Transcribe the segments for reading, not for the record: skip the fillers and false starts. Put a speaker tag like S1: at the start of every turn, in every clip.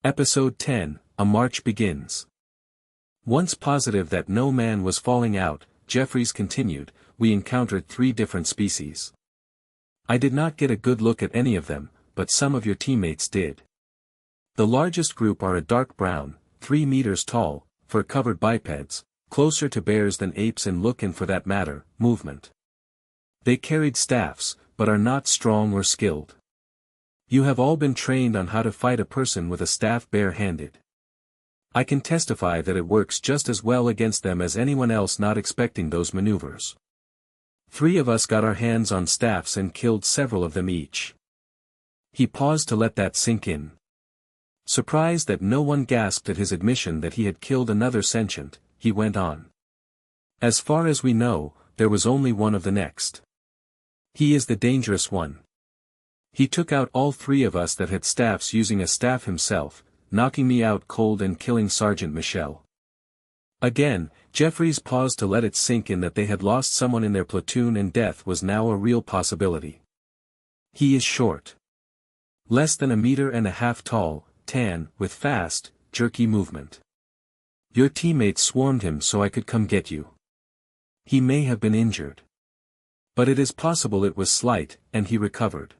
S1: Episode 10, A March Begins. Once positive that no man was falling out, Jeffries continued, we encountered 3 different species. I did not get a good look at any of them, but some of your teammates did. The largest group are a dark brown, 3 meters tall, fur-covered bipeds, closer to bears than apes and look and for that matter, movement. They carried staffs, but are not strong or skilled. You have all been trained on how to fight a person with a staff bare-handed. I can testify that it works just as well against them as anyone else not expecting those maneuvers. 3 of us got our hands on staffs and killed several of them each. He paused to let that sink in. Surprised that no one gasped at his admission that he had killed another sentient, he went on. As far as we know, there was only one of the next. He is the dangerous one. He took out all 3 of us that had staffs using a staff himself, knocking me out cold and killing Sergeant Michel. Again, Jeffries paused to let it sink in that they had lost someone in their platoon and death was now a real possibility. He is short. Less than 1.5 meters tall, tan, with fast, jerky movement. Your teammates swarmed him so I could come get you. He may have been injured. But it is possible it was slight, and he recovered.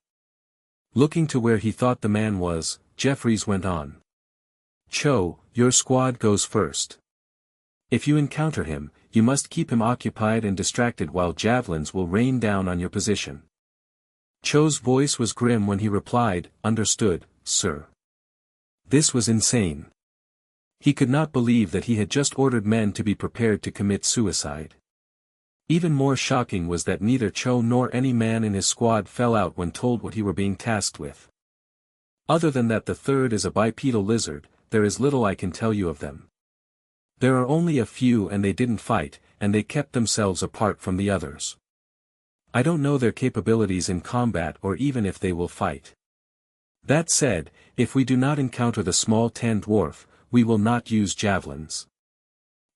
S1: Looking to where he thought the man was, Jeffries went on. Cho, your squad goes first. If you encounter him, you must keep him occupied and distracted while javelins will rain down on your position. Cho's voice was grim when he replied, understood, sir. This was insane. He could not believe that he had just ordered men to be prepared to commit suicide. Even more shocking was that neither Cho nor any man in his squad fell out when told what he were being tasked with. Other than that the third is a bipedal lizard, there is little I can tell you of them. There are only a few and they didn't fight, and they kept themselves apart from the others. I don't know their capabilities in combat or even if they will fight. That said, if we do not encounter the small tan dwarf, we will not use javelins.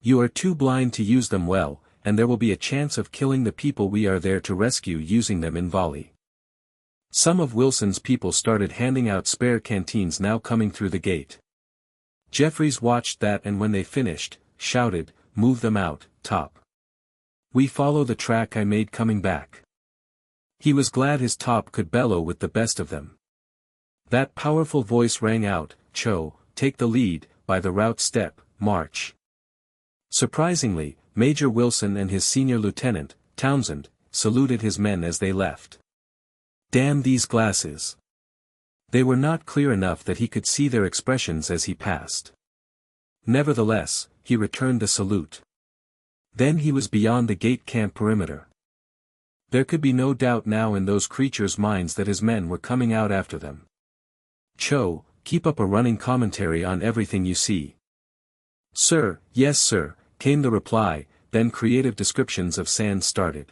S1: You are too blind to use them well, and there will be a chance of killing the people we are there to rescue using them in volley. Some of Wilson's people started handing out spare canteens now coming through the gate. Jeffries watched that and when they finished, shouted, move them out, top. We follow the track I made coming back. He was glad his top could bellow with the best of them. That powerful voice rang out, Cho, take the lead, by the route step, march. Surprisingly, Major Wilson and his senior lieutenant, Townsend, saluted his men as they left. Damn these glasses. They were not clear enough that he could see their expressions as he passed. Nevertheless, he returned the salute. Then he was beyond the gate camp perimeter. There could be no doubt now in those creatures' minds that his men were coming out after them. Cho, keep up a running commentary on everything you see. Sir, yes sir, came the reply, then creative descriptions of sand started.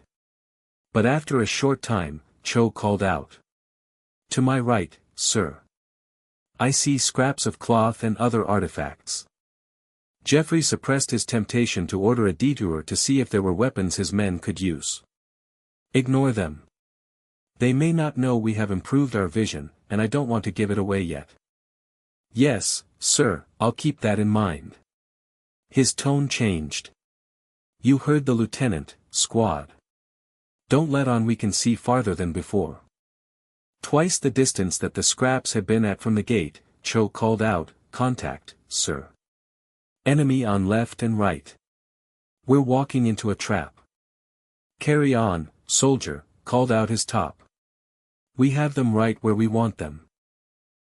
S1: But after a short time, Cho called out. To my right, sir. I see scraps of cloth and other artifacts. Jeffries suppressed his temptation to order a detour to see if there were weapons his men could use. Ignore them. They may not know we have improved our vision, and I don't want to give it away yet. Yes, sir, I'll keep that in mind. His tone changed. You heard the lieutenant, squad. Don't let on we can see farther than before. Twice the distance that the scraps had been at from the gate, Cho called out, contact, sir. Enemy on left and right. We're walking into a trap. Carry on, soldier, called out his top. We have them right where we want them.